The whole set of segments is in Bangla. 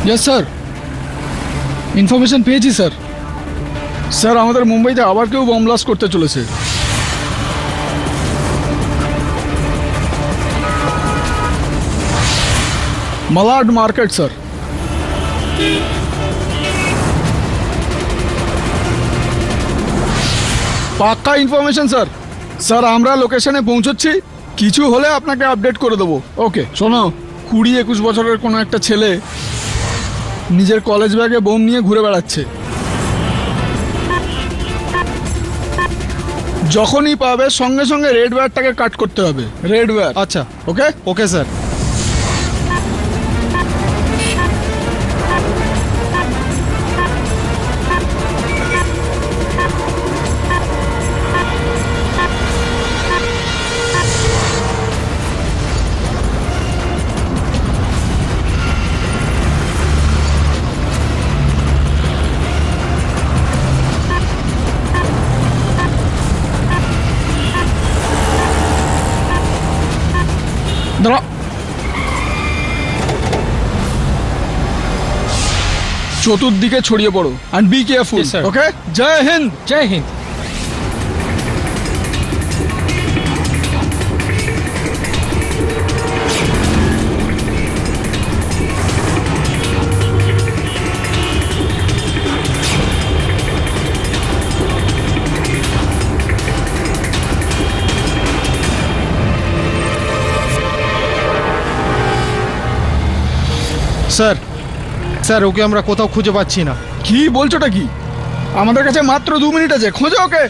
यस सर ইনফরমেশন পেয়েছি স্যার। স্যার আমাদের মুম্বাইতে আবার কেউ বম ব্লাস্ট করতে চলেছে। Malad market sir. পাক্কা ইনফরমেশন স্যার। স্যার আমরা লোকেশনে পৌঁছচ্ছি, কিছু হলে আপনাকে আপডেট করে দেবো। ওকে শোনো, 20-21 বছরের কোনো একটা ছেলে নিজের কলেজ ব্যাগে বোম নিয়ে ঘুরে বেড়াচ্ছে। যখনই পাবে সঙ্গে সঙ্গে রেড ওয়্যারটাকে কাট করতে হবে। Red wire. আচ্ছা ওকে ওকে স্যার। দাঁড়া, চতুর্দিকে ছড়িয়ে পড়ো and be careful. Yes, sir. Okay, জয় হিন্দ। জয় হিন্দ। স্যার স্যার ওকে আমরা কোথাও খুঁজে পাচ্ছি না। কি বলছোটা কি? আমাদের কাছে মাত্র 2 মিনিট আছে, খোঁজো ওকে।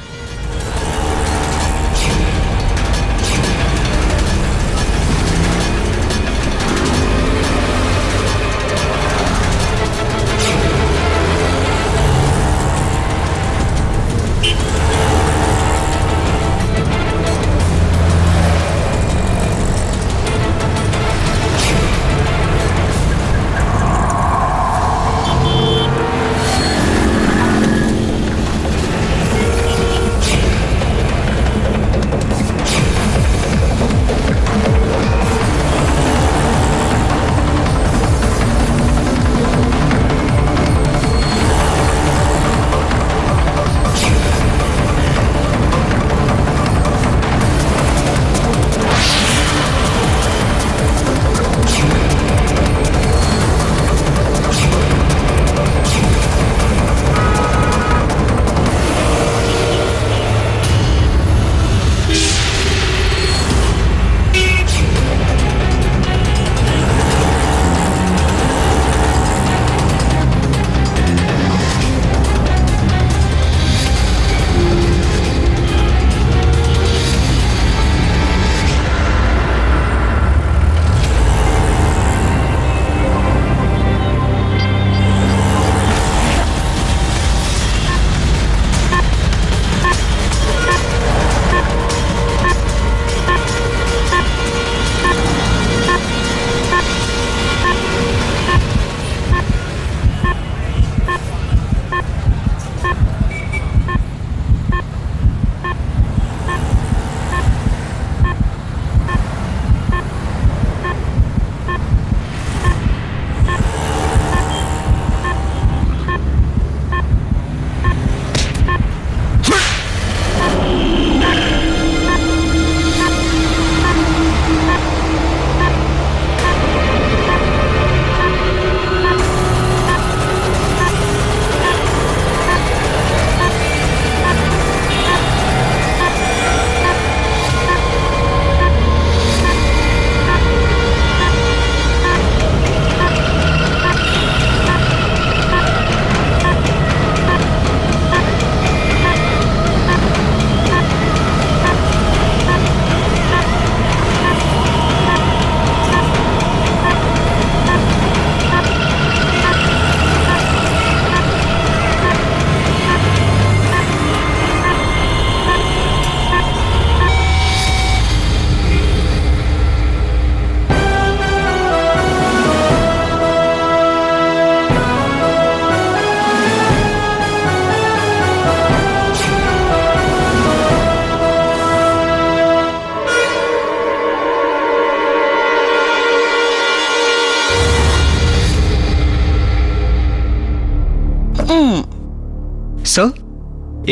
স্যার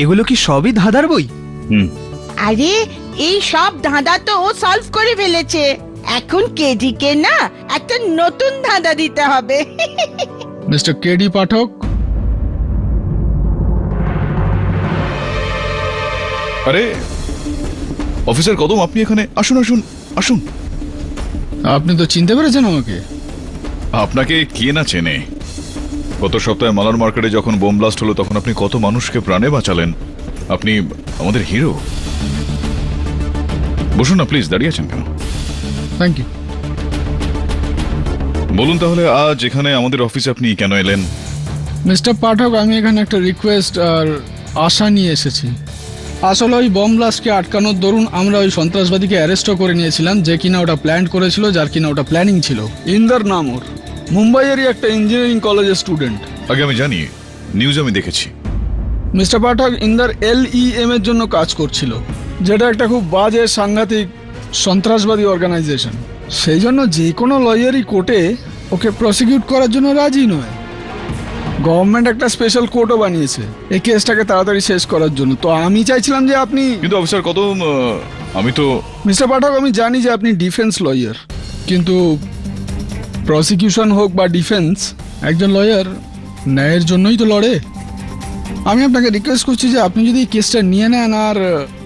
এগুলো কি সবই ধাঁধার বই? হুম। আরে এই সব ধাঁধা তো ও সলভ করে ফেলেছে। এখন কেডিকে না একটা নতুন ধাঁধা দিতে হবে। মিস্টার কেডি পাঠক, আরে অফিসার কদম, আপনি এখানে আসুন আসুন আসুন। আপনি তো চিনতে পেরেছেন আমাকে? আপনাকে কে না চেনে? গত সপ্তাহে মালার মার্কেটে যখন বোম ব্লাস্ট হলো তখন আপনি কত মানুষকে প্রাণে বাঁচালেন। আপনি আমাদের হিরো। বসুন না প্লিজ, দাঁড়িয়ে আছেন কেন? Thank you. বলুন তাহলে আজ এখানে আমাদের অফিসে আপনি কেন এলেন? মিস্টার পাঠক, আমি এখানে একটা রিকোয়েস্ট আর আশা নিয়ে এসেছি। আসলে ওই বম ব্লাস্টকে আটকানোর দরুন আমরা ওই সন্ত্রাসবাদীকে অ্যারেস্টও করে নিয়েছিলাম, যে কিনা ওটা প্ল্যান করেছিল, যার কিনা ওটা প্ল্যানিং ছিল। ইন্দার নাম ওর, মুম্বাইয়েরই একটা ইঞ্জিনিয়ারিং কলেজের স্টুডেন্ট। আগে আমি জানি, নিউজ আমি দেখেছি। মিস্টার পাঠক, ইন্দার LEM এর জন্য কাজ করছিল, যেটা একটা খুব বাজে সাংঘাতিক সন্ত্রাসবাদী অর্গানাইজেশন। সেই জন্য যে কোনো লয়ারই কোর্টে ওকে প্রসিকিউট করার জন্য রাজি নয়। গভর্নমেন্ট একটা স্পেশাল কোর্টও বানিয়েছে এই কেসটাকে তাড়াতাড়ি শেষ করার জন্য। তো আমি চাইছিলাম যে আপনি... কিন্তু অফিসার কদম, আমি তো... মিস্টার পাঠক, আমি জানি যে আপনি ডিফেন্স লয়ার, কিন্তু প্রসিকিউশন হোক বা ডিফেন্স, একজন লয়ার ন্যায়ের জন্যই তো লড়ে। আমি আপনাকে রিকোয়েস্ট করছি যে আপনি যদি এই কেসটা নিয়ে নেন আর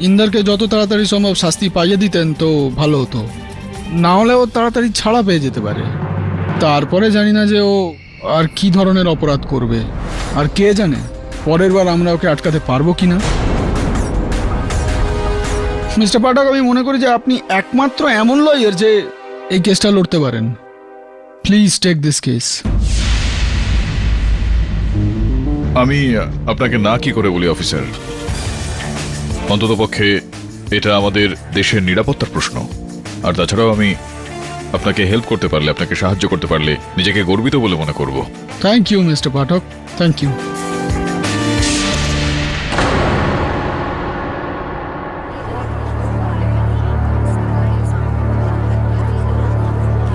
ইন্দারকে যত তাড়াতাড়ি সম্ভব শাস্তি পাইয়ে দিতেন তো ভালো হতো। না হলে ও তাড়াতাড়ি ছাড়া পেয়ে যেতে পারে। তারপরে জানি না যে ও আর কি ধরনের অপরাধ করবে, আর কে জানে পরের বার আমরা ওকে আটকাতে পারবো কিনা। মিস্টার পাঠক, আমি মনে করি যে আপনি একমাত্র এমন লয়ার যে এই কেসটা লড়তে পারেন। Please take this case. আমি আপনাকে না কি করে বলি অফিসার? অন্ততপক্ষে এটা আমাদের দেশের নিরাপত্তার প্রশ্ন। আর তাছাড়াও আমি আপনাকে হেল্প করতে পারলে, আপনাকে সাহায্য করতে পারলে নিজেকে গর্বিত বলে মনে করব। Thank you mister Pathak, thank you.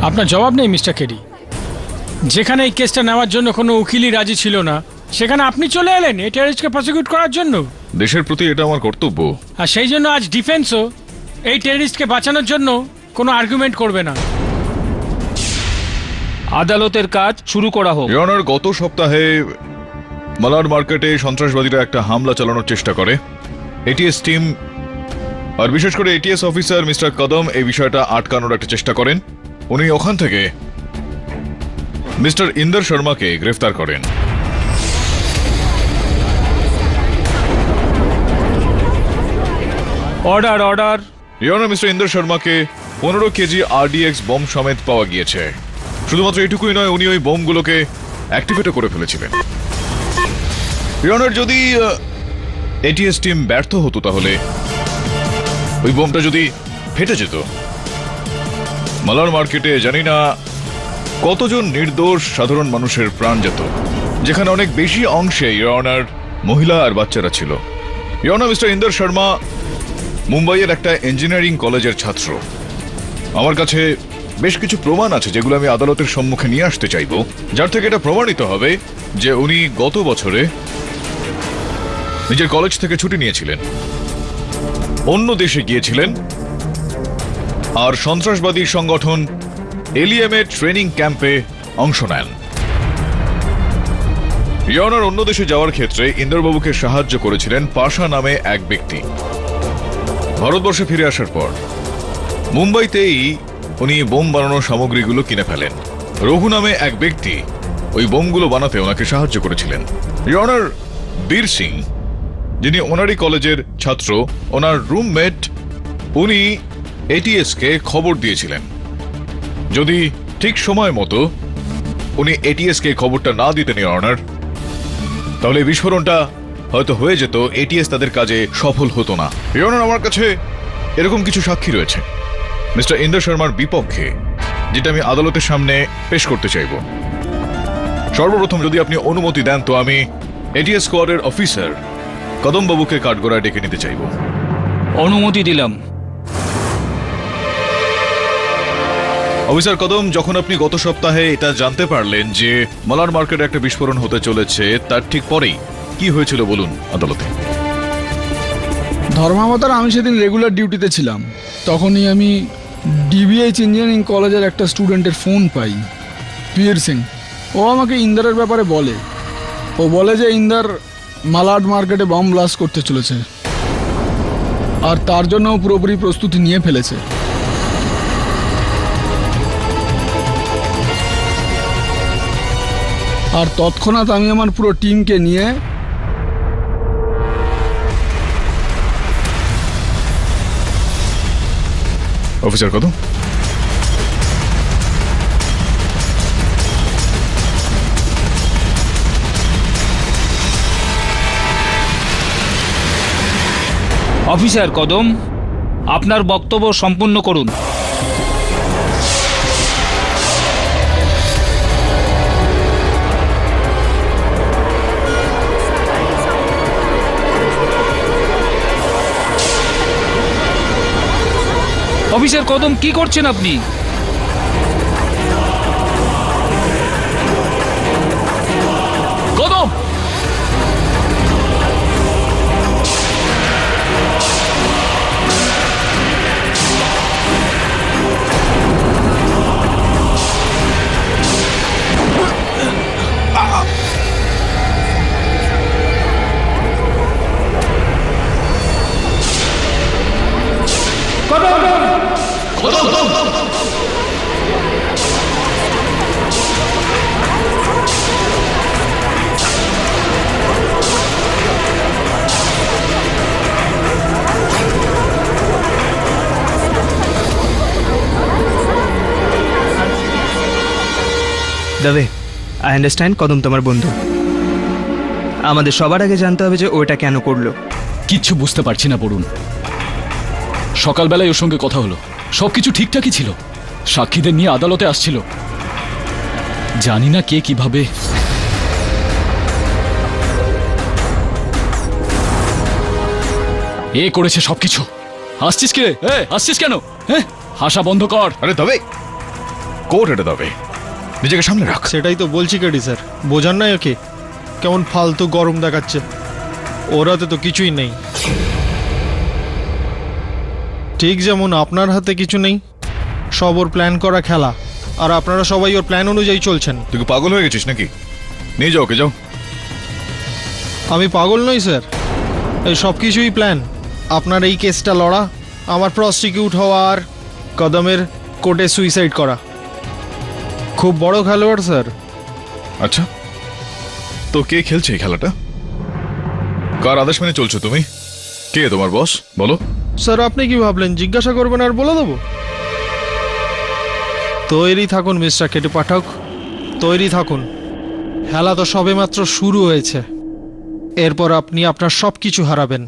আপনার জবাব নেই মিস্টার কেডি। যেখানে এই কেসটা নেওয়ার জন্য কোনো উকিলই রাজি ছিল না, সেখানে আপনি চলে এলেন এই টেররিস্টকে প্রসিকিউট করার জন্য। দেশের প্রতি এটা আমার কর্তব্য। আর সেই জন্য আজ ডিফেন্সও এই টেররিস্টকে বাঁচানোর জন্য কোনো আর্গুমেন্ট করবে না। আদালতের কাজ শুরু করা হোক। ইওর অনার, গত সপ্তাহে মালার মার্কেটে সন্ত্রাসবাদীরা একটা হামলা চালানোর চেষ্টা করে। এটিএস টিম আর বিশেষ করে এটিএস অফিসার মিস্টার কদম এই বিষয়টা আটকানোর একটা চেষ্টা করেন। উনি ওখান থেকে মিস্টার ইন্দর শর্মাকে গ্রেফতার করেন। Order order. Your honour, mister Inder শর্মাকে 15 কেজি RDX বোম সমেত পাওয়া গিয়েছে। শুধুমাত্র এটুকুই নয়, উনি ওই বোমগুলোকে অ্যাক্টিভেটও করে ফেলেছিলেন। ইওর অনার, যদি এটিএস টিম ব্যর্থ হতো তাহলে ওই বোমটা যদি ফেটে যেত, মালার মার্কেটে জানি না কতজন নির্দোষ সাধারণ মানুষের প্রাণ যেত, যেখানে অনেক বেশি অংশে ইওর অনার মহিলা আর বাচ্চারা ছিল। Your honour, mister Inder Sharma মুম্বাইয়ের একটা ইঞ্জিনিয়ারিং কলেজের ছাত্র। আমার কাছে বেশ কিছু প্রমাণ আছে যেগুলো আমি আদালতের সম্মুখে নিয়ে আসতে চাইব, যার থেকে এটা প্রমাণিত হবে যে উনি গত বছরে নিজের কলেজ থেকে ছুটি নিয়েছিলেন, অন্য দেশে গিয়েছিলেন আর সন্ত্রাসবাদী সংগঠন LEM এর ট্রেনিং ক্যাম্পে অংশ নেন। ইওর অনার, অন্য দেশে যাওয়ার ক্ষেত্রে ইন্দরবাবুকে সাহায্য করেছিলেন পাশা নামে এক ব্যক্তি। ভারতবর্ষে ফিরে আসার পর মুম্বাইতেই উনি বোম বানানোর সামগ্রীগুলো কিনে ফেলেন। রঘু নামে এক ব্যক্তি ওই বোমগুলো বানাতে ওনাকে সাহায্য করেছিলেন। ইওর অনার, বীর সিং, যিনি ওনারই কলেজের ছাত্র, ওনার রুমমেট, উনি এটিএস কে খবর দিয়েছিলেন। যদি ঠিক সময় মতো উনি এটিএস কে খবরটা না দিতেন ইওর অনার, তাহলে বিস্ফোরণটা হয়তো হয়ে যেত, এটিএস তাদের কাজে সফল হতো না। ইওর অনার, আমার কাছে এরকম কিছু সাক্ষী রয়েছে মিস্টার ইন্দর শর্মার বিপক্ষে, যেটা আমি আদালতের সামনে পেশ করতে চাইব। সর্বপ্রথম যদি আপনি অনুমতি দেন তো আমি এটিএস স্কোয়াডের অফিসার কদমবাবুকে কাঠগড়ায় ডেকে নিতে চাইব। অনুমতি দিলাম। অফিসার কদম, যখন আপনি গত সপ্তাহে এটা জানতে পারলেন যে মালার মার্কেটে একটা বিস্ফোরণ হতে চলেছে, তার ঠিক পরেই কি হয়েছিল বলুন আদালতে। ধর্মাবতার আমি সেদিন রেগুলার ডিউটিতে ছিলাম। তখনই আমি ডিবিএইচ ইঞ্জিনিয়ারিং কলেজের একটা স্টুডেন্টের ফোন পাই, পীর সিং। ও আমাকে ইন্দারের ব্যাপারে বলে। ও বলে যে ইন্দার মালাড মার্কেটে বম ব্লাস্ট করতে চলেছে, আর তার জন্য ও পুরোপুরি প্রস্তুতি নিয়ে ফেলেছে। আর তৎক্ষণাৎ আমি আমার পুরো টিমকে নিয়ে অফিসার কদম, অফিসার কদম, আপনার বক্তব্য সম্পূর্ণ করুন। অফিসার কদম, কি করছেন আপনি? কদম, দবে, আই আন্ডারস্ট্যান্ড কদম তোমার বন্ধু। আমাদের সবার আগে জানতে হবে যে ওটা কেন করলো। কিচ্ছু বুঝতে পারছি না বরুণ। সকালবেলায় ওর সঙ্গে কথা হলো, সবকিছু ঠিকঠাকই ছিল। সাক্ষীদের নিয়ে আদালতে আসছিল। জানি না কে কিভাবে করেছে সবকিছু। আসছিস কে? আসছিস কেন? হাসা বন্ধ কর। আরে তবে কোর্ট এটা তবে নিজেকে সামনে রাখ। সেটাই তো বলছি কেডি স্যার, বোঝান না ওকে কেমন ফালতু গরম দেখাচ্ছে। ওরাতে তো কিছুই নেই, ঠিক যেমন আপনার হাতে কিছু নেই। সব ওর প্ল্যান করা খেলা, আর আপনারা সবাই ওর প্ল্যান অনুযায়ী চলছেন। তুই কি পাগল হয়ে গেছিস নাকি? নিয়ে যাও, ওকে যাও। আমি পাগল নই স্যার, এই সব কিছুই প্ল্যান। আপনার এই কেসটা লড়া, আমার প্রসিকিউট হওয়া, আর কদমের কোর্টে সুইসাইড করা। খুব বড় খেলোয়াড় স্যার। আচ্ছা, তো কে খেলছে এই খেলাটা? কার আদেশ মেনে চলছো তুমি? কে তোমার বস বলো? স্যার আপনি কি ভাবলেন জিজ্ঞাসা করবেন আর বলে দেবো? তৈরি থাকুন মিস্টার কেটে পাঠক, তৈরি থাকুন। খেলা তো সবেমাত্র শুরু হয়েছে। এরপর আপনি আপনার সব কিছু হারাবেন।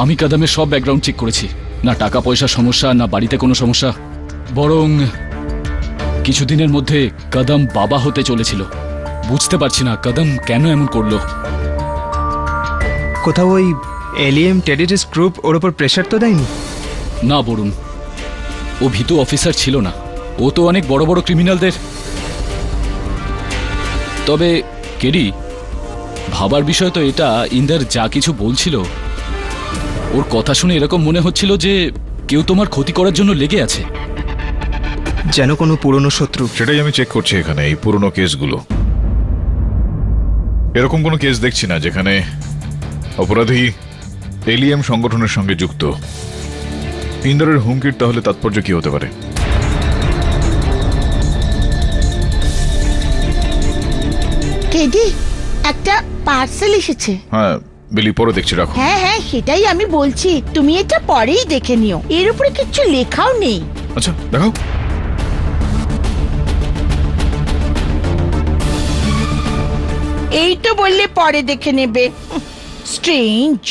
আমি কদমের সব ব্যাকগ্রাউন্ড চেক করেছি। না টাকা পয়সার সমস্যা, না বাড়িতে কোনো সমস্যা। বরং কিছুদিনের মধ্যে কদম বাবা হতে চলেছিল। বুঝতে পারছি না কদম কেন এমন করলো। কোথাও ওই এলিএম টেররিস্ট গ্রুপ ওর ওপর প্রেশার তো দেয়নি? না বরুণ, ও ভীতু অফিসার ছিল না। ও তো অনেক বড় বড় ক্রিমিনালদের। তবে কেডি, ভাবার বিষয় তো এটা, ইন্দার যা কিছু বলছিল, ওর কথা শুনে এরকম মনে হচ্ছিল যে কেউ তোমার ক্ষতি করার জন্য লেগে আছে। যেন কোনো পুরনো শত্রু। সেটাই আমি চেক করছি এখানে, এই পুরনো কেসগুলো। এরকম কোনো কেস দেখছি না যেখানে অপরাধী এলিএম সংগঠনের সঙ্গে যুক্ত। ইন্দারের হুমকির তাহলে তাৎপর্য কি হতে পারে? কেডি, একটা পার্সেল এসেছে। হ্যাঁ বিলি, পরে দেখছি, রাখো। হ্যাঁ হ্যাঁ, সেটাই আমি বলছি, তুমি এটা পরেই দেখে নিও। এর উপরে কিচ্ছু লেখাও নেই। আচ্ছা দেখাও। এই তো বললে পরে দেখে নেবে। Strange.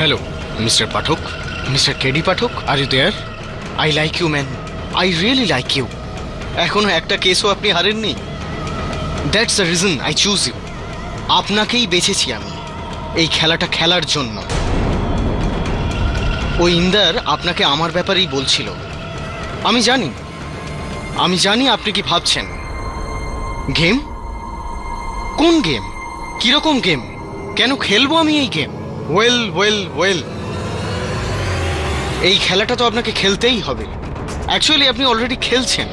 Hello mister Pathak, mister KD Pathak, are you there? I like you man, I really like you. এখনো একটা কেসও আপনি হারেননি। That's the reason I choose you. আপনাকেই বেছেছি আমি এই খেলাটা খেলার জন্য। ওই ইন্দার আপনাকে আমার ব্যাপারেই বলছিল। আমি জানি আপনি কি ভাবছেন। গেম? কোন গেম? কিরকম গেম? কেন খেলবো আমি এই গেম? ওয়েল, এই খেলাটা তো আপনাকে খেলতেই হবে। অ্যাকচুয়ালি আপনি অলরেডি খেলছেন।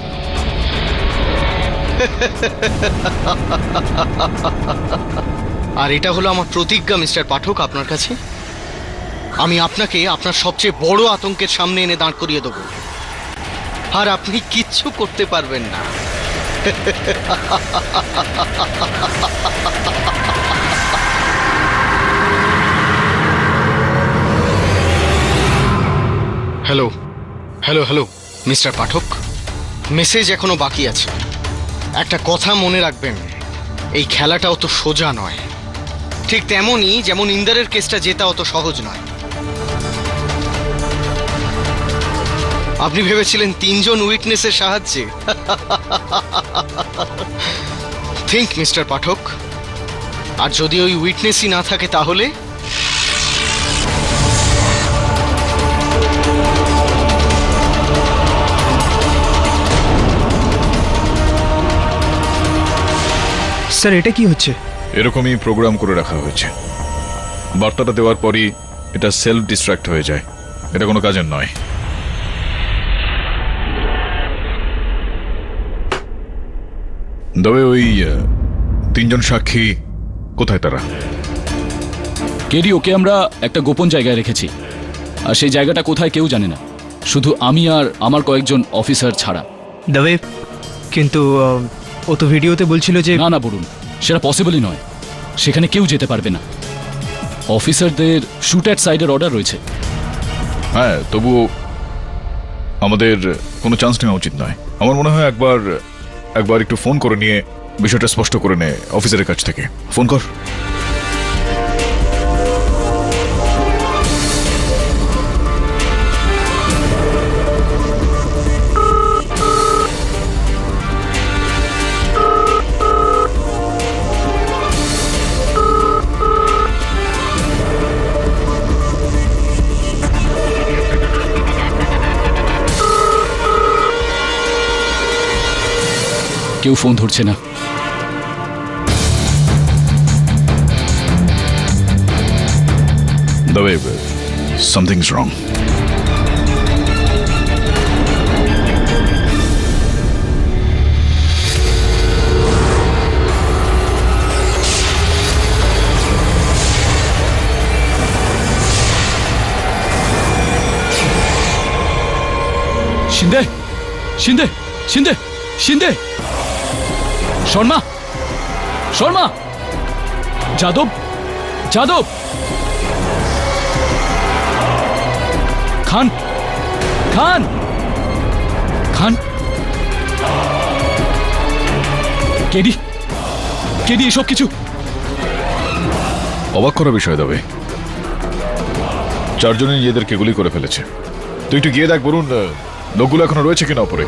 আর এটা হলো আমার প্রতিজ্ঞা মিস্টার পাঠক আপনার কাছে। আমি আপনাকে আপনার সবচেয়ে বড় আতঙ্কের সামনে এনে দাঁড় করিয়ে দেবো, আর আপনি কিচ্ছু করতে পারবেন না। হ্যালো মিস্টার পাঠক, মেসেজ এখনো বাকি আছে। একটা কথা মনে রাখবেন, এই খেলাটা অত সোজা নয়। ঠিক তেমনই যেমন ইন্দারের কেসটা জেতা অত সহজ নয়। আপনি ভেবেছিলেন 3 জন উইটনেসের সাহায্যে? থিঙ্ক মিস্টার পাঠক, আর যদি ওই উইটনেসই না থাকে তাহলে? স্যার এটা কি হচ্ছে? এরকমই প্রোগ্রাম করে রাখা হয়েছে। বার্তাটা দেওয়ার পরই এটা সেলফ ডিস্ট্রাক্ট হয়ে যায়। এটা কোনো কাজের নয়। তবে ওই 3 জন সাক্ষী কোথায় তারা? কেডি, ওকে আমরা একটা গোপন জায়গায় রেখেছি, আর সেই জায়গাটা কোথায় কেউ জানে না, শুধু আমি আর আমার কয়েকজন অফিসার ছাড়া। দবে, কিন্তু ও তো ভিডিওতে বলছিল যে না বলুন, সেটা পসিবলই নয়। সেখানে কেউ যেতে পারবে না। অফিসারদের শুট অ্যাট সাইডের অর্ডার রয়েছে। হ্যাঁ, তবুও আমাদের কোনো চান্স নেওয়া উচিত নয়। আমার মনে হয় একবার একটু ফোন করে নিয়ে বিষয়টা স্পষ্ট করে নে অফিসারের কাছ থেকে। ফোন কর। কেউ ফোন ধরছে না। তবে something's wrong. শিন্দে, শিন্দে, শিন্দে, শিন্দে, শর্মা, শর্মা, যাদব, যাদব, খান, খান, খান, কেডি, কেডি, এসব কিছু অবাক করা বিষয়। তবে 4 জনই নিজেদেরকে গুলি করে ফেলেছে। তুই একটু গিয়ে দেখ বলুন লোকগুলো এখনো রয়েছে কিনা ওপরে।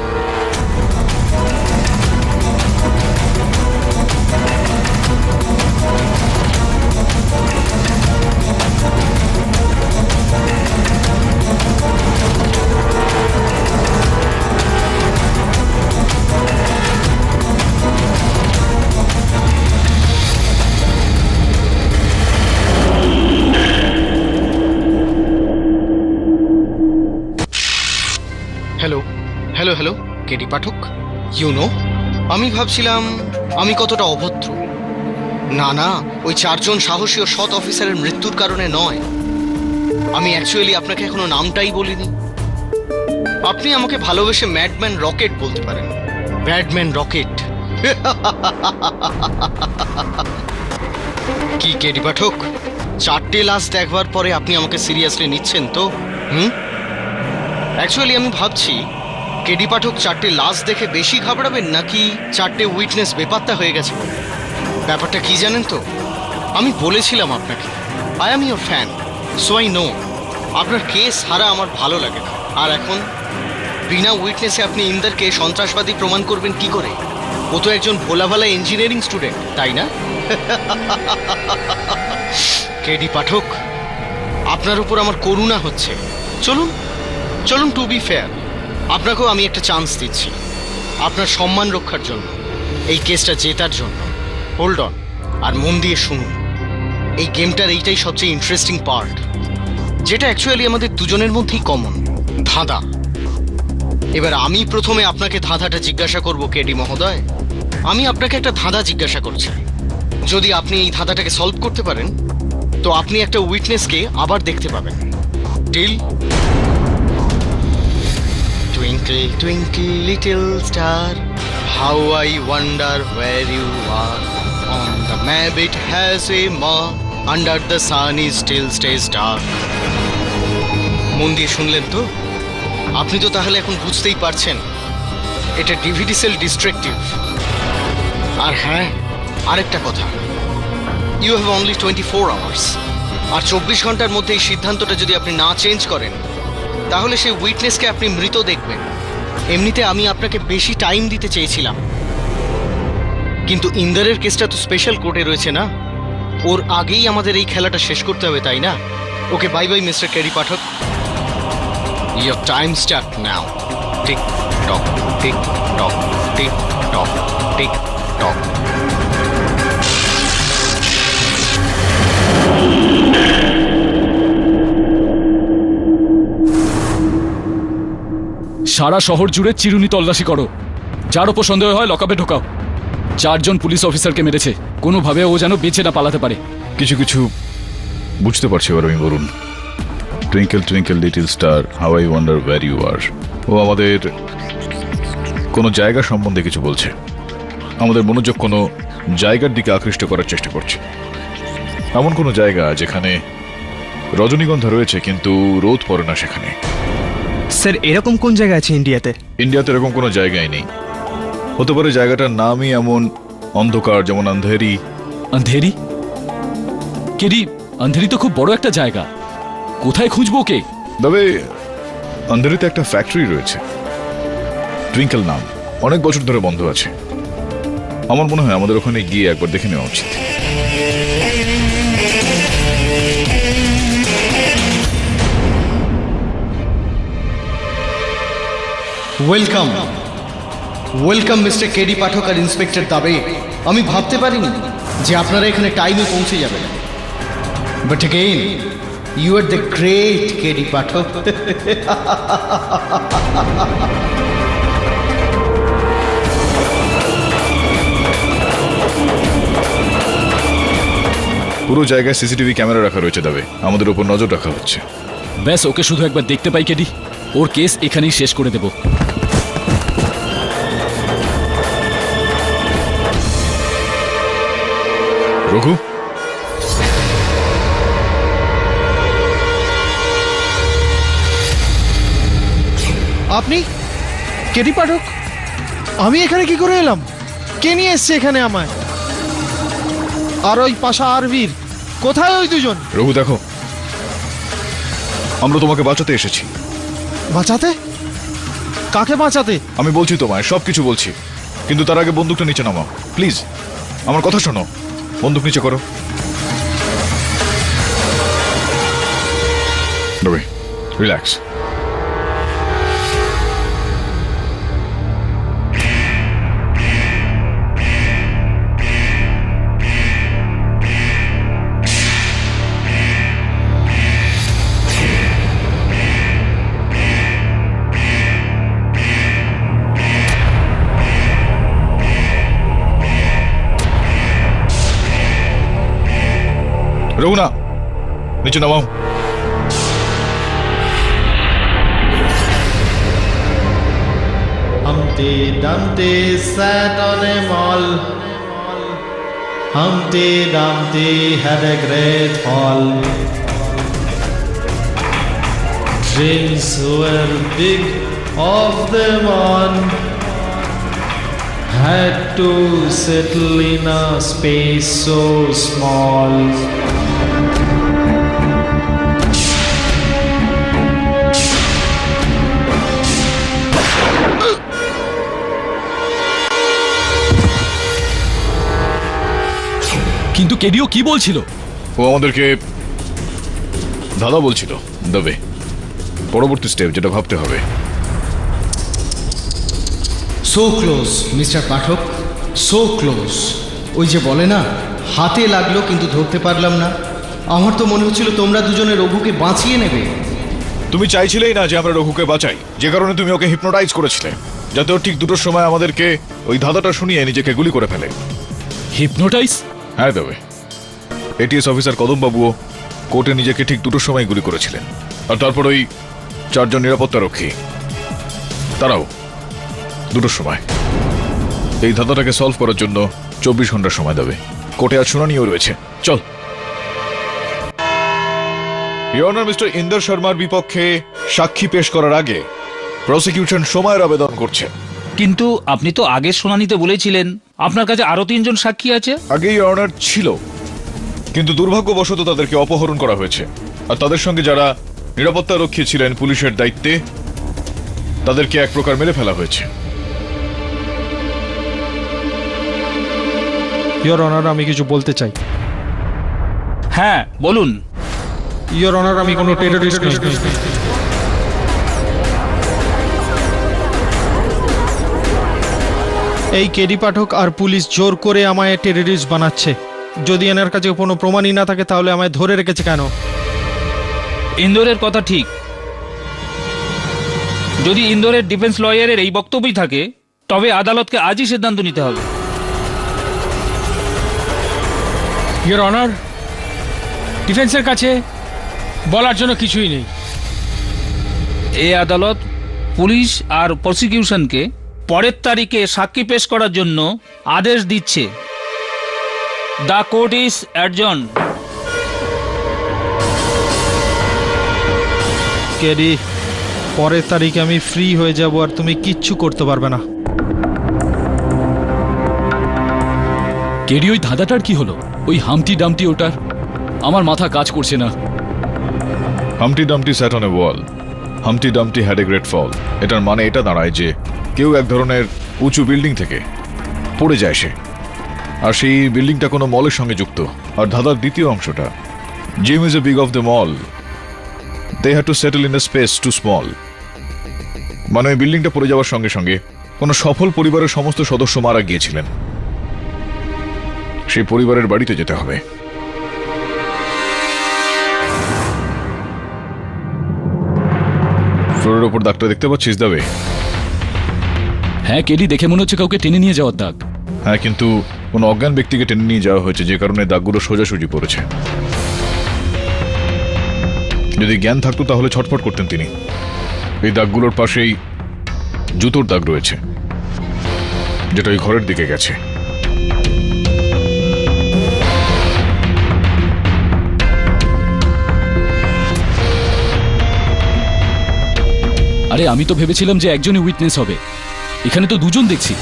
হ্যালো কেডি পাঠক, আমি ভাবছিলাম আমি কতটা অভদ্র। না, ওই 4 জন সাহসী ও সৎ অফিসারের মৃত্যুর কারণে নয়। আমি অ্যাকচুয়ালি আপনাকে এখনো নামটাই বলিনি। আপনি আমাকে ভালোবেসে ম্যাডম্যান রকেট বলতে পারেন। Batman rocket. কি কেডি পাঠক, 4টে লাশ দেখবার পরে আপনি আমাকে সিরিয়াসলি নিচ্ছেন তো? অ্যাকচুয়ালি আমি ভাবছি কেডি পাঠক 4টে লাশ দেখে বেশি ঘাবড়াবেন, নাকি 4টে উইটনেস বেপাত্তা হয়ে গেছে। ব্যাপারটা কি জানেন তো, আমি বলেছিলাম আপনাকে, I am your fan. So I know আপনার কেস হারা আমার ভালো লাগে না। আর এখন বিনা উইটনেসে আপনি ইন্দারকে সন্ত্রাসবাদী প্রমাণ করবেন কি করে? ও তো একজন ভোলাভালা ইঞ্জিনিয়ারিং স্টুডেন্ট, তাই না? কেডি পাঠক, আপনার উপর আমার করুণা হচ্ছে। চলুন চলুন, টু বি ফেয়ার আপনাকেও আমি একটা চান্স দিচ্ছি আপনার সম্মান রক্ষার জন্য, এই কেসটা জেতার জন্য। হোল্ড অন, আর মন দিয়ে শুনুন। এই গেমটার এইটাই সবচেয়ে ইন্টারেস্টিং পার্ট, যেটা অ্যাকচুয়ালি আমাদের দুজনের মধ্যেই কমন, ধাঁধা। এবার আমি প্রথমে আপনাকে ধাঁধাটা জিজ্ঞাসা করব কেডি মহোদয়। আমি আপনাকে একটা ধাঁধা জিজ্ঞাসা করছি। যদি আপনি এই ধাঁধাটাকে সলভ করতে পারেন তো আপনি একটা উইটনেসকে আবার দেখতে পাবেন। Deal? Twinkle, twinkle, little star, how I wonder where you are. On the map it has a mark, under the sun it still stays dark. মন দিয়ে শুনলেন তো? আপনি তো তাহলে এখন বুঝতেই পারছেন এটা ডিভিডি সেল ডিস্ট্রাকটিভ। আর হ্যাঁ, আরেকটা কথা, ইউ হ্যাভ অনলি 24 আওয়ার্স। আর 24 ঘন্টার মধ্যে এই সিদ্ধান্তটা যদি আপনি না চেঞ্জ করেন তাহলে সেই উইটনেসকে আপনি মৃত দেখবেন। এমনিতে আমি আপনাকে বেশি টাইম দিতে চেয়েছিলাম, কিন্তু ইন্দারের কেসটা তো স্পেশাল কোর্টে রয়েছে না, ওর আগেই আমাদের এই খেলাটা শেষ করতে হবে, তাই না? Okay, bye bye mister KD Pathak. Your time start now. Tick tock, tick tock, tick tock, tick tock. সারা শহর জুড়ে চিরুনি তল্লাশি করো, যার ওপর সন্দেহ হয় লকআপে ঢোকাও। 4 জন পুলিশ অফিসারকে মেরেছে, কোনোভাবে ও যেন বেঁচে না পালাতে পারে। কিছু কিছু বুঝতে পারছি এবার আমি, বলুন। Twinkle twinkle little star, how I wonder where you are. ও আমাদের কোনো জায়গা সম্বন্ধে কিছু বলছে, আমাদের মনোযোগ কোনো জায়গার দিকে আকৃষ্ট করার চেষ্টা করছে। এমন কোনো জায়গা যেখানে রজনীগন্ধা রয়েছে কিন্তু রোদ পড়ে না সেখানে। স্যার, এরকম কোন জায়গা আছে ইন্ডিয়াতে? ইন্ডিয়াতে এরকম কোনো জায়গায় নেই। হতে পারে জায়গাটার নামই এমন অন্ধকার, যেমন আন্ধেরি। আন্ধেরি? কেডি, আন্ধেরি তো খুব বড় একটা জায়গা, কোথায় খুঁজবো ওকে? তবে আন্ধেরিতে একটা ফ্যাক্টরি রয়েছে, টুইঙ্কেল নাম, অনেক বছর ধরে বন্ধ আছে। আমার মনে হয় আমাদের ওখানে গিয়ে একবার দেখে নেওয়া উচিত। Welcome welcome mister KD Pathak আর ইন্সপেক্টর দাবে। আমি ভাবতে পারিনি যে আপনারা এখানে টাইমে পৌঁছে যাবেন, but again you are the great KD Pathak. পুরো জায়গায় সিসিটিভি ক্যামেরা রাখা রয়েছে দাবে, আমাদের উপর নজর রাখা হচ্ছে। ব্যাস, ওকে শুধু একবার দেখতে পাই কেডি, ওর কেস এখানেই শেষ করে দেব। রঘু, আপনি কেডি পাঠক? আমি এখানে কি করে এলাম? কে নিয়ে এসছে এখানে আমায়? আর ওই পাশা আরবীর কোথায়? ওই দুজন? রঘু দেখো, আমরা তোমাকে বাঁচাতে এসেছি। বাঁচাতে? কাকে বাঁচাতে? আমি বলছি তোমায়, সবকিছু বলছি, কিন্তু তার আগে বন্দুকটা নিচে নামাও প্লিজ। আমার কথা শোনো, বন্দুক নিচে করো। রিল্যাক্স। রঘুনা, নিচে নামাও। Humpty Dumpty sat on a mall. Humpty Dumpty had a great fall. Dreams were big of them on. Had to settle in a space so small. কেডিও কি বলছিল? ও আমাদেরকে দাদা বলছিল দেবে। পরবর্তী স্টেপ যেটা ভাবতে হবে। সো ক্লোজ মিস্টার পাঠক, সো ক্লোজ। ওই যে বলে না, হাতে লাগলো কিন্তু ধরতে পারলাম না। আমার তো মনে হচ্ছিল তোমরা দুজনে রঘুকে বাঁচিয়ে নেবে। তুমি চাইছিলেই না যে আমরা রঘুকে বাঁচাই, যে কারণে তুমি ওকে হিপনোটাইজ করেছিলে, যাতে ও ঠিক দুটোর সময় আমাদেরকে ওই ধাঁধাটা শুনিয়ে নিজেকে গুলি করে ফেলে। হিপনোটাইজ? হ্যাঁ দেবে। এটিএস অফিসার কদমবাবুও কোর্টে নিজেকে ঠিক দুটোর সময় গুলি করেছিলেন। আর তারপর ওই 4 জন নিরাপত্তা রক্ষী, তারাও দুটোর সময়। এই ধাঁধাটাকে সলভ করার জন্য 24 ঘন্টার সময় দেবে। কোর্টে আজ শুনানিও রয়েছে। চল। ইওর অনার, মিস্টার ইন্দর শর্মার বিপক্ষে সাক্ষী পেশ করার আগে প্রসিকিউশন সময়ের আবেদন করছে। কিন্তু আপনি তো আগের শুনানিতে বলেছিলেন আপনার কাছে আরো 3 জন সাক্ষী আছে। আগেই অনার ছিল, কিন্তু দুর্ভাগ্যবশত তাদেরকে অপহরণ করা হয়েছে। আর তাদের সঙ্গে যারা নিরাপত্তা রক্ষী ছিলেন পুলিশের দায়িত্বে, তাদেরকে এক প্রকার মেরে ফেলা হয়েছে। ইয়োর অনার, আমি কিছু বলতে চাই। হ্যাঁ বলুন। ইয়োর অনার, আমি কোনো টেররিস্ট নই। এই কেডি পাঠক আর পুলিশ জোর করে আমায় টেররিস্ট বানাচ্ছে। যদি এনার কাছে কোনো প্রমাণই না থাকে তাহলে আমায় ধরে রেখেছে কেন? ইন্দোরের কথা ঠিক। যদি ইন্দোরের ডিফেন্স লয়ারের এই বক্তব্যই থাকে, তবে আদালতকে আজই সিদ্ধান্ত নিতে হবে। ইওর অনার, ডিফেন্সের কাছে বলার জন্য কিছুই নেই। এই আদালত পুলিশ আর প্রসিকিউশনকে পরের তারিখে সাক্ষী পেশ করার জন্য আদেশ দিচ্ছে। The court is adjourned. KD, পরের তারিখে আমি ফ্রি হয়ে যাব আর তুমি কিচ্ছু করতে পারবে না। কেডি, ওই ধাঁধাটার কি হলো? ওই হামটি ডামটি ওটার? আমার মাথা কাজ করছে না। Humpty Dumpty sat on a wall, Humpty Dumpty had a great fall. এটার মানে এটা দাঁড়ায় যে কেউ এক ধরনের উঁচু বিল্ডিং থেকে পড়ে যায় সে, আর সেই বিল্ডিংটা কোনো মলের সঙ্গে যুক্ত। আর ধাঁধার দ্বিতীয় অংশটা, gym is a big of the mall, they had to settle in the space too small. মানে ওই বিল্ডিংটা পড়ে যাওয়ার সঙ্গে সঙ্গে কোনো সফল পরিবারের সমস্ত সদস্য মারা গিয়েছিলেন। সেই পরিবারের বাড়িতে যেতে হবে। ফ্লোরের ওপর দাগটা দেখতে পাচ্ছিস দাবে? হ্যাঁ কেডি, দেখে মনে হচ্ছে কাউকে টেনে নিয়ে যাওয়ার দাগ। হ্যাঁ, কিন্তু কোনো অজ্ঞান ব্যক্তিকে টেনে নিয়ে যাওয়া হয়েছে, যে কারণে দাগগুলো সোজাসুজি পড়েছে। যদি জ্ঞান থাকতো তাহলে ছটফট করতেন তিনি। এই দাগগুলোর পাশেই জুতোর দাগ রয়েছে, যেটা ওই ঘরের দিকে গেছে। আরে আমি তো ভেবেছিলাম যে একজনই উইটনেস হবে, এখানে তো 2 জন দেখছি।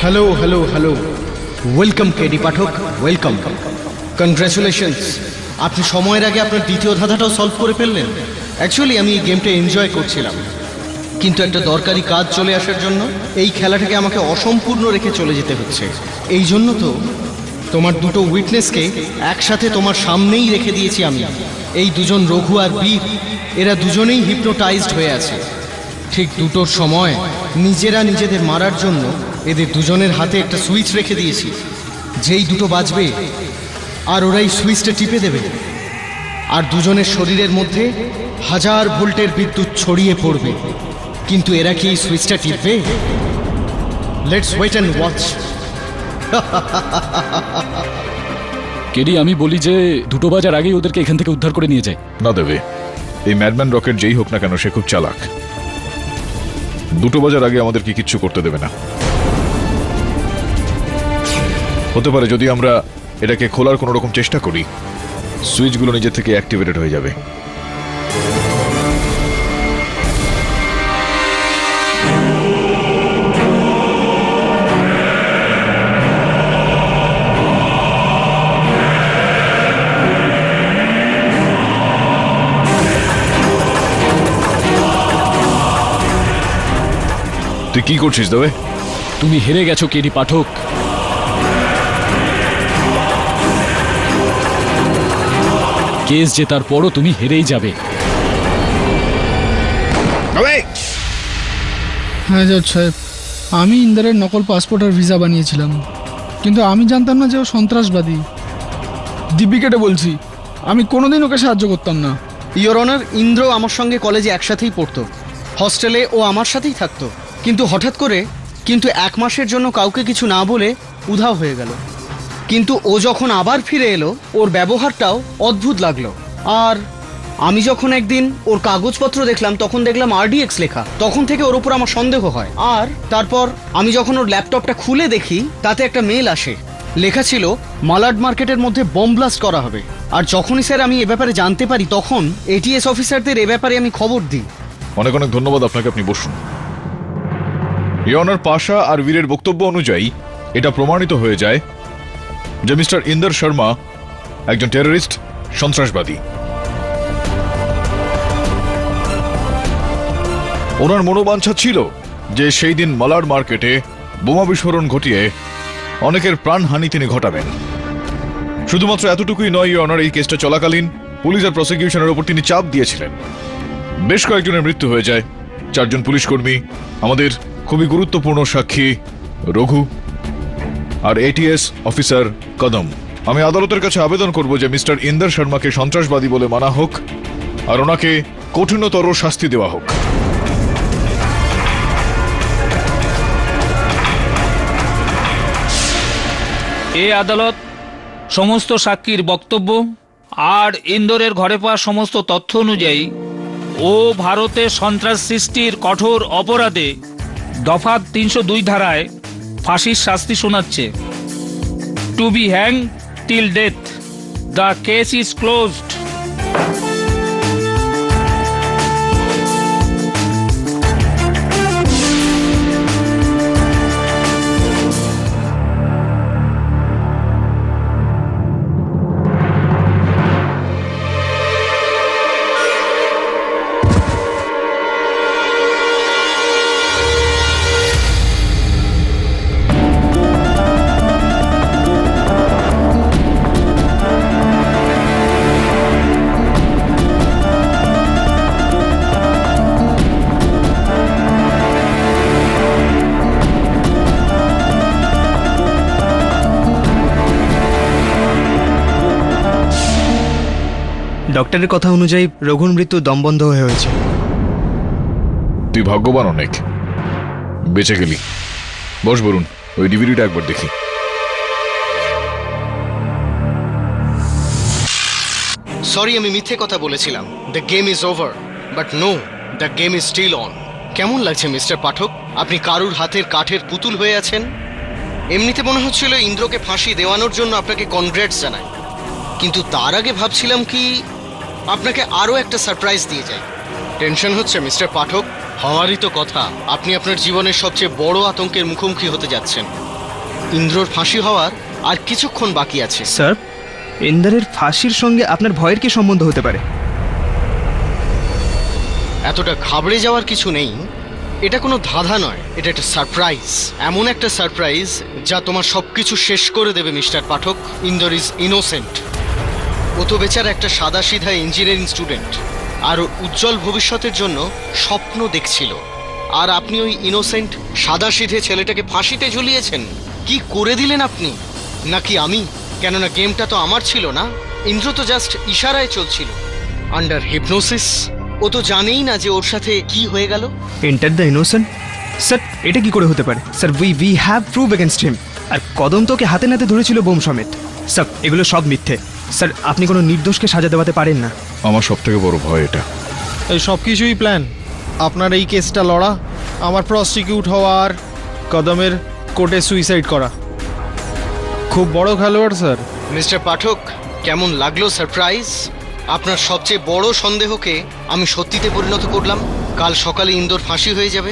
Hello hello hello, welcome KD Pathak, welcome. Congratulations, আপনি সময়ের আগে আপনার দ্বিতীয় ধাঁধাটাও সলভ করে ফেললেন। অ্যাকচুয়ালি আমি এই গেমটা এনজয় করছিলাম, কিন্তু একটা দরকারি কাজ চলে আসার জন্য এই খেলাটাকে আমাকে অসম্পূর্ণ রেখে চলে যেতে হচ্ছে। এই জন্য তো তোমার দুটো উইটনেসকে একসাথে তোমার সামনেই রেখে দিয়েছি আমি। এই দুজন রঘু আর বীর, এরা দুজনেই হিপনোটাইজড হয়ে আছে। ঠিক দুটোর সময় নিজেরা নিজেদের মারার জন্য এদের দুজনের হাতে একটা সুইচ রেখে দিয়েছি। যেই দুটো বাজবে আর ওরাই সুইচটা টিপে দেবে, আর দুজনের শরীরের মধ্যে 1000 ভোল্টের বিদ্যুৎ ছড়িয়ে পড়বে। কিন্তু এরা কি এই সুইচটা টিপবে? Let's wait and watch. KD, আমি বলি যে 2টো বাজার আগেই ওদেরকে এখান থেকে উদ্ধার করে নিয়ে যায়। না দেবে, এই ম্যাডম্যান রকেট যেই হোক না কেন সে খুব চালাক। 2টো বাজার আগে আমাদেরকে কিচ্ছু করতে দেবে না। হতে পারে যদি আমরা এটাকে খোলার কোনো রকম চেষ্টা করি, সুইচগুলো নিজে থেকে অ্যাক্টিভেটেড হয়ে যাবে। তুই কি করছিস দেবে? তুমি হেরে গেছো কেডি পাঠক। কেস জেতার পরও তুমি হেরেই যাবে। হ্যাঁ জজ সাহেব, আমি ইন্দারের নকল পাসপোর্ট আর ভিসা বানিয়েছিলাম, কিন্তু আমি জানতাম না যে ও সন্ত্রাসবাদী। দিব্যি কেটে বলছি, আমি কোনোদিন ওকে সাহায্য করতাম না। ইয়োর অনার, ইন্দ্র আমার সঙ্গে কলেজে একসাথেই পড়তো, হস্টেলে ও আমার সাথেই থাকতো, কিন্তু হঠাৎ করে 1 মাসের জন্য কাউকে কিছু না বলে উধাও হয়ে গেল। কিন্তু ও যখন আবার ফিরে এলো, ওর ব্যবহারটাও অদ্ভুত লাগলো। আর আমি যখন একদিন ওর কাগজপত্র দেখলাম, তখন দেখলাম RDX লেখা। তখন থেকে ওর উপর আমার সন্দেহ হয়। আর তারপর আমি যখন ওর ল্যাপটপটা খুলে দেখি, তাতে একটা মেল আসে, লেখা ছিল মালাড মার্কেটের মধ্যে বোম ব্লাস্ট করা হবে। আর যখনই স্যার আমি এ ব্যাপারে জানতে পারি, তখন ATS অফিসারদের এ ব্যাপারে আমি খবর দিই। অনেক অনেক ধন্যবাদ আপনাকে, আপনি বসুন। ইয়নার পাশা আর বীরের বক্তব্য অনুযায়ী এটা প্রমাণিত হয়ে যায় যে মিস্টার ইন্দর শর্মা একজন টেররিস্ট, সন্ত্রাসবাদী। ওনার মনোবাঞ্ছা ছিল যে সেই দিন মালাড মার্কেটে বোমা বিস্ফোরণ ঘটিয়ে অনেকের প্রাণহানি তিনি ঘটাবেন। শুধুমাত্র এতটুকুই নয়, ইয়নার এই কেসটা চলাকালীন পুলিশ আর প্রসিকিউশনের উপর তিনি চাপ দিয়েছিলেন। বেশ কয়েকজনের মৃত্যু হয়ে যায়, 4 জন পুলিশ কর্মী, আমাদের খুবই গুরুত্বপূর্ণ সাক্ষী রঘু আর ATS অফিসার কদম। আমি আদালতের কাছে আবেদন করব যে মিস্টার ইন্দর শর্মাকে সন্ত্রাসবাদী বলে মানা হোক আর ওনাকে কঠিনতর শাস্তি দেওয়া হোক। এই আদালত সমস্ত সাক্ষীর বক্তব্য আর ইন্দোরের ঘরে পাওয়া সমস্ত তথ্য অনুযায়ী ও ভারতে সন্ত্রাস সৃষ্টির কঠোর অপরাধে দফা 302 ধারায় ফাঁসির শাস্তি শোনাচ্ছে। To be hang till death. The case is closed. ডক্টরের কথা অনুযায়ী রঘুর মৃত্যু দমবন্ধ হয়ে হয়েছে। তুই ভাগ্যবান অনেক, বেঁচে গেলি। বস বরুণ, ওই ডিভিডিটা একবার দেখি। সরি, আমি মিথ্যে কথা বলেছিলাম। The game is over, but no, the game is still on. কেমন লাগছে মিস্টার পাঠক? আপনি কারুর হাতের কাঠের পুতুল হয়ে আছেন। এমনিতে মনে হচ্ছিল ইন্দ্রকে ফাঁসি দেওয়ানোর জন্য আপনাকে কনগ্রেটস জানাই, কিন্তু তার আগে ভাবছিলাম কি আপনাকে আরও একটা সারপ্রাইজ দিয়ে যাই। টেনশন হচ্ছে মিস্টার পাঠক? হওয়ারই তো কথা। আপনি আপনার জীবনের সবচেয়ে বড় আতঙ্কের মুখোমুখি হতে যাচ্ছেন। ইন্দ্রর ফাঁসি হওয়ার আর কিছুক্ষণ বাকি আছে। স্যার, ইন্দারের ফাঁসির সঙ্গে আপনার ভয়ের কি সম্বন্ধ হতে পারে? এতটা ঘাবড়ে যাওয়ার কিছু নেই। এটা কোনো ধাঁধা নয়, এটা একটা সারপ্রাইজ। এমন একটা সারপ্রাইজ যা তোমার সবকিছু শেষ করে দেবে mister Pathak. Inder is innocent. ও তো বেচারা একটা সাদাসিধা ইঞ্জিনিয়ারিং স্টুডেন্ট, আর ওর উজ্জ্বল ভবিষ্যতের জন্য স্বপ্ন দেখছিল। আর আপনি ওই ইনোসেন্ট সাদাসিধে ছেলেটাকে ফাঁসিতে ঝুলিয়েছেন। কি করে দিলেন আপনি? নাকি আমি? কেননা গেমটা তো আমার ছিল না। ইন্দ্র তো জাস্ট ইশারায় চলছিল, আন্ডার হিপনোসিস। ও তো জানেই না যে ওর সাথে কি হয়ে গেল। Enter the innocent? স্যার, এটা কি করে হতে পারে? Sir, we have prove against him. আর কদম তোকে হাতে নাতে ধরেছিল বোম সমেত। স্যার, এগুলো সব মিথ্যে। স্যার, আপনি কোনো নির্দোষকে সাজা দেওয়াতে পারেন না। আমার সব থেকে বড় ভয় এটা। এই সব কিছুই প্ল্যান। আপনার এই কেসটা লড়া, আমার প্রসিকিউট হওয়া আর কদমের কোর্টে সুইসাইড করা। খুব বড় খেলোয়াড় স্যার। মিস্টার পাঠক, কেমন লাগলো সারপ্রাইজ? আপনার সবচেয়ে বড় সন্দেহকে আমি সত্যিতে পরিণত করলাম। কাল সকালে ইন্দোর ফাঁসি হয়ে যাবে,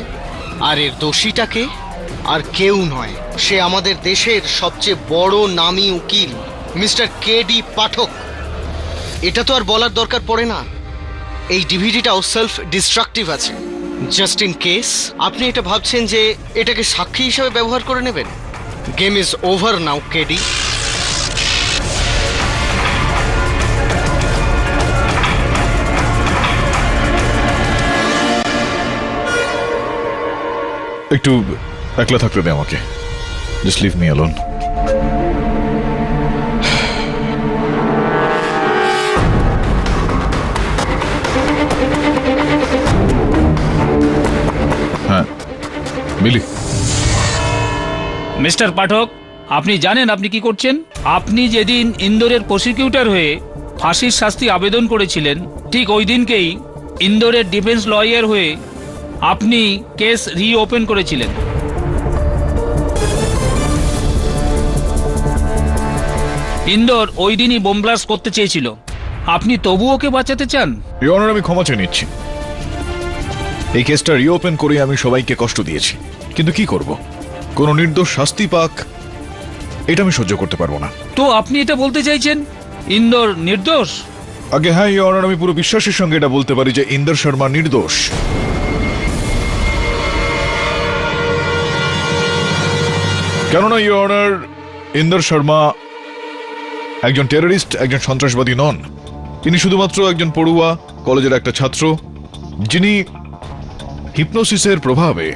আর এর দোষীটাকে আর কেউ নয়, সে আমাদের দেশের সবচেয়ে বড় নামী উকিল মিস্টার KD পাঠক। এটা তো আর বলার দরকার পড়ে না। এই ডিভিডিটাও সেলফ ডিস্ট্রাকটিভ আছে। জাস্ট ইন কেস আপনি এটা ভাবছেন যে এটাকে সাক্ষী হিসেবে ব্যবহার করে নেবেন। Game is over now KD। একটু একলা থাকতে দে আমাকে, জাস্ট লিভ মি অ্যালোন। হ্যাঁ মিলি, মিস্টার পাঠক, আপনি জানেন আপনি কি করছেন? আপনি যেদিন ইন্দোরের প্রসিকিউটর হয়ে ফাঁসির শাস্তি আবেদন করেছিলেন, ঠিক ওই দিনকেই ইন্দোরের ডিফেন্স লয়ার হয়ে আপনি কেস রিওপেন করেছিলেন। ইন্দোর ওই দিনই বোম ব্লাস্ট করতে চেয়েছিল, আপনি তবু ওকে বাঁচাতে চান? ইওর অনার, আমি ক্ষমা চেয়ে নিচ্ছি। এই কেসটা রিওপেন করে আমি সবাইকে কষ্ট দিয়েছি, কিন্তু কি করব, কোনো নির্দোষ শাস্তি পাক এটা আমি সহ্য করতে পারবো না। তো আপনি এটা বলতে চাইছেন ইন্দোর নির্দোষ? আগে হ্যাঁ ইওর অনার, আমি পুরো বিশ্বাসের সঙ্গে এটা বলতে পারি যে ইন্দর শর্মা নির্দোষ। কেননা ইওর অনার, ইন্দর শর্মা একজন টেররিস্ট, একজন সন্ত্রাসবাদী নন। তিনি শুধুমাত্র একজন পড়ুয়া, কলেজের একটা ছাত্র, যিনি হিপনোসিসের প্রভাবে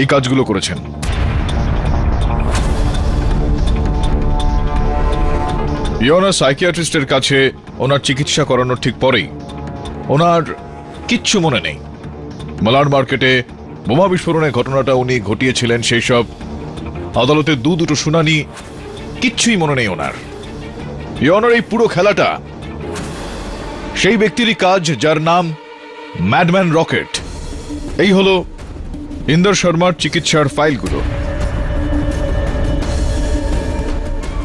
এই কাজগুলো করেছেন। ইওনার সাইকিয়াট্রিস্টের কাছে ওনার চিকিৎসা করানোর ঠিক পরেই ওনার কিচ্ছু মনে নেই। মালাড মার্কেটে বোমা বিস্ফোরণের ঘটনাটা উনি ঘটিয়েছিলেন, সেই সব আদালতে দুটো শুনানি, কিচ্ছুই মনে নেই ওনার। ইওনার এই পুরো খেলাটা সেই ব্যক্তিরই কাজ যার নাম ম্যাডম্যান রকেট। এই হলো ইন্দর শর্মার চিকিৎসার ফাইলগুলো।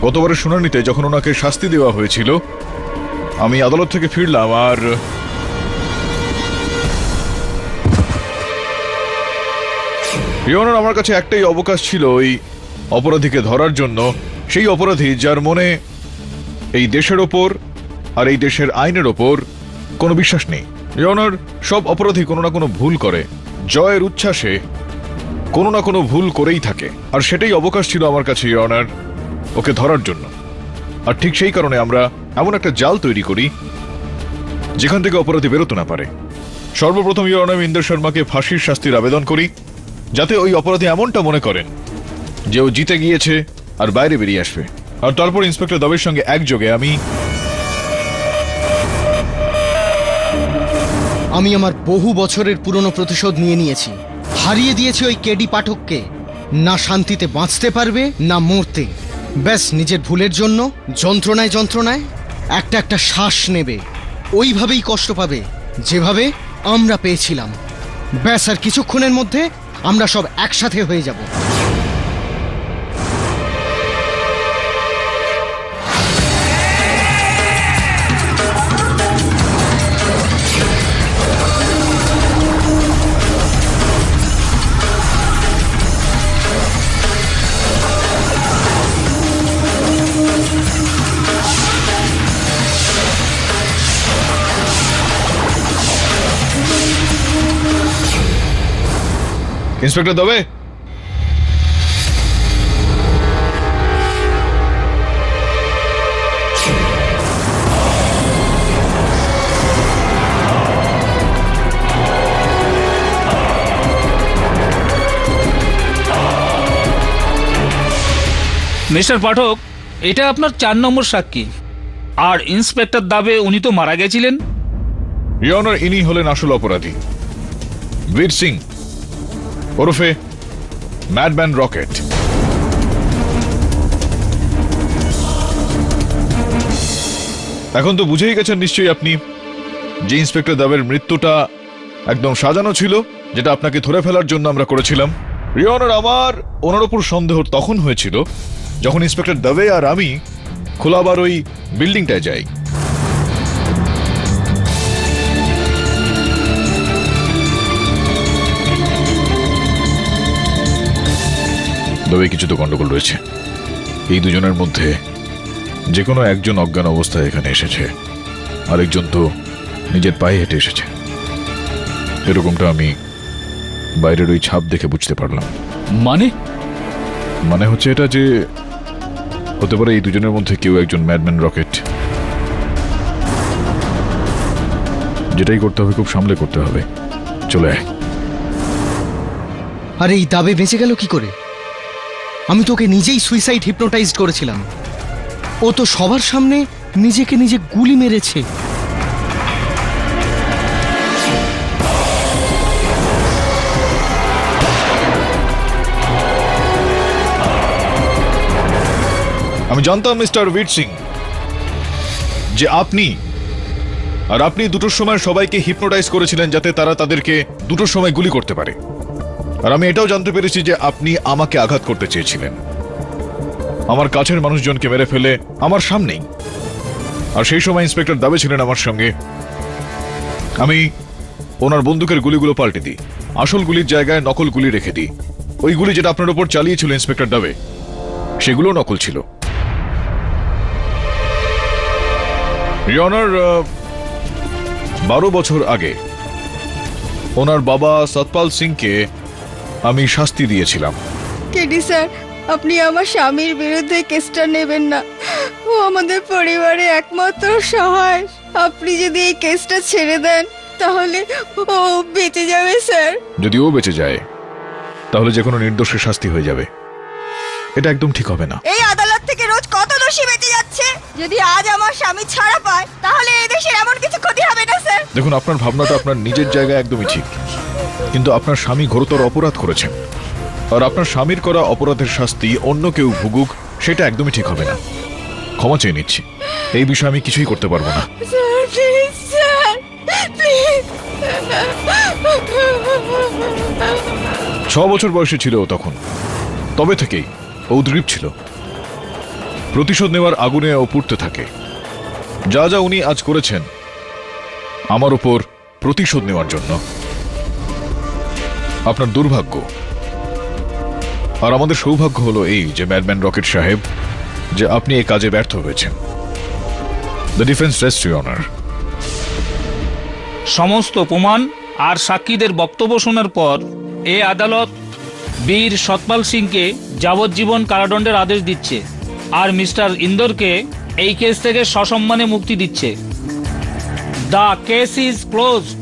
গতবারের শুনানিতে যখন ওনাকে শাস্তি দেওয়া হয়েছিল, আমি আদালত থেকে ফিরলাম আর ইওনার আমার কাছে একটাই অবকাশ ছিল ওই অপরাধীকে ধরার জন্য, সেই অপরাধী যার মনে এই দেশের ওপর আর এই দেশের আইনের ওপর কোনো বিশ্বাস নেই। ইওনার, সব অপরাধী কোনো না কোনো ভুল করে, জয়ের উচ্ছ্বাসে কোনো না কোনো ভুল করেই থাকে, আর সেটাই অবকাশ ছিল আমার কাছে ইওনার, ওকে ধরার জন্য। আর ঠিক সেই কারণে আমরা এমন একটা জাল তৈরি করি যেখান থেকে অপরাধী বেরোতে না পারে। সর্বপ্রথম ইওনার, আমি ইন্দর শর্মাকে ফাঁসির শাস্তির আবেদন করি, যাতে ওই অপরাধী এমনটা মনে করেন যে ও জিতে গিয়েছে আর বাইরে বেরিয়ে আসবে। আর তারপর ইন্সপেক্টর দবের সঙ্গে একযোগে আমি আমার বহু বছরের পুরনো প্রতিশোধ নিয়ে নিয়েছি। হারিয়ে দিয়েছি ওই কেডি পাঠককে। না শান্তিতে বাঁচতে পারবে, না মরতে। ব্যাস নিজের ভুলের জন্য যন্ত্রণায় যন্ত্রণায় একটা একটা শ্বাস নেবে, ওইভাবেই কষ্ট পাবে যেভাবে আমরা পেয়েছিলাম। ব্যাস, আর কিছুক্ষণের মধ্যে আমরা সব একসাথে হয়ে যাব। ইন্সপেক্টর দবে, মিস্টার পাঠক, এটা আপনার 4 নম্বর সাক্ষী। আর ইন্সপেক্টর দাবে উনি তো মারা গেছিলেন। ইওনার, ইনি হলেন আসল অপরাধী, বীর সিং ওরফে ম্যাডম্যান রকেট। এখন তো বুঝেই গেছেন নিশ্চয়ই আপনি যে ইন্সপেক্টর দাবের মৃত্যুটা একদম সাজানো ছিল, যেটা আপনাকে ধরে ফেলার জন্য আমরা করেছিলাম। ইওনার, আমার ওনার উপর সন্দেহ তখন হয়েছিল যখন ইন্সপেক্টর দাবে আর আমি খোলাবার ওই বিল্ডিংটায় যাই। তবে কিছু তো গন্ডগোল রয়েছে। এই দুজনের মধ্যে যে কোনো একজন অজ্ঞান অবস্থায় এখানে এসেছে, আরেকজন তো নিজের পায়ে হেঁটে এসেছে। এরকমটা আমি বাইরের ওই ছাপ দেখে বুঝতে পারলাম। মানে হচ্ছে এটা যে হতে পারে এই দুজনের মধ্যে কেউ একজন ম্যাডম্যান রকেট। যেটাই করতে হবে খুব সামলে করতে হবে। চলে আয়। আর এই দাবে বেঁচে গেল কি করে? আমি তোকে নিজেই সুইসাইড হিপনোটাইজড করেছিলাম। ও তো সবার সামনে নিজেকে নিজে গুলি মেরেছে। আমি জানতাম মিস্টার বীর সিং যে আপনি দুটোর সময় সবাইকে হিপনোটাইজ করেছিলেন যাতে তারা তাদেরকে দুটোর সময় গুলি করতে পারে। আর আমি এটাও জানতে পেরেছি যে আপনি আমাকে আঘাত করতে চেয়েছিলেন, আমার কাছের মানুষজনকে মেরে ফেলে আমার সামনেই। আর সেই সময় ইন্সপেক্টর দাবে ছিলেন আমার সঙ্গে। আমি ওনার বন্দুকের গুলিগুলো পাল্টে দিই, আসল গুলির জায়গায় নকল গুলি রেখে দিই। ওই গুলি যেটা আপনার উপর চালিয়েছিল ইন্সপেক্টর দাবে, সেগুলো নকল ছিল। ইয়নার 12 বছর আগে ওনার বাবা সতপাল সিংকে আমি শাস্তি দিয়েছিলাম। কেডি স্যার, আপনি আমার স্বামীর বিরুদ্ধে কেসটা নেবেন না। ও আমাদের পরিবারে একমাত্র সহায়। আপনি যদি এই কেসটা ছেড়ে দেন তাহলে ও বেঁচে যাবে স্যার। যদি ও বেঁচে যায় তাহলে যে কোনো নির্দোষের শাস্তি হয়ে যাবে। এটা একদম ঠিক হবে না। এই আদালত থেকে রোজ কত দোষী বেঁচে যাচ্ছে। যদি আজ আমার স্বামী ছাড়া পায় তাহলে এই দেশের এমন কিছু ক্ষতি হবে না স্যার। দেখুন, আপনার ভাবনাটা আপনার নিজের জায়গায় একদমই ঠিক, কিন্তু আপনার স্বামী ঘোরতর অপরাধ করেছেন, আর আপনার স্বামীর করা অপরাধের শাস্তি অন্য কেউ ভুগুক সেটা একদমই ঠিক হবে না। ক্ষমা চেয়ে নিচ্ছি, এই বিষয়ে আমি কিছুই করতে পারবো না। Sir please, sir please. 6 বছর বয়সে ছিল ও তখন। তবে থেকেই ও উদ্গ্রীব ছিল। প্রতিশোধ নেওয়ার আগুনে ও পুড়তে থাকে। যা যা উনি আজ করেছেন আমার উপর প্রতিশোধ নেওয়ার জন্য। আপনার দুর্ভাগ্য আর আমাদের সৌভাগ্য হলো এই যে ম্যাডম্যান রকেট সাহেব, যে আপনি এই কাজে ব্যর্থ হয়েছেন। The defence rest your honour. সমস্ত প্রমাণ আর সাক্ষীদের বক্তব্য শোনার পর এ আদালত বীর সতপাল সিংকে যাবজ্জীবন কারাদণ্ডের আদেশ দিচ্ছে আর মিস্টার ইন্দোরকে এই কেস থেকে সসম্মানে মুক্তি দিচ্ছে। The case is closed.